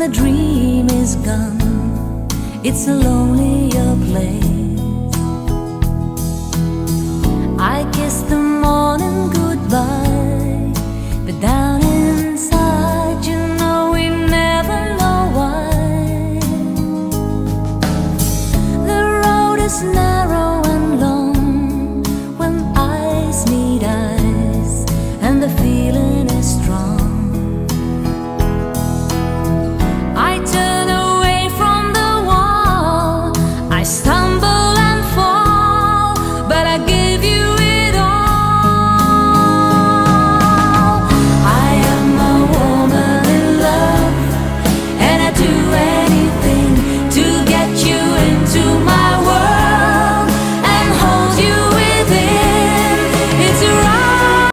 the dream is gone, it's a lonelier place. I kiss the morning goodbye, but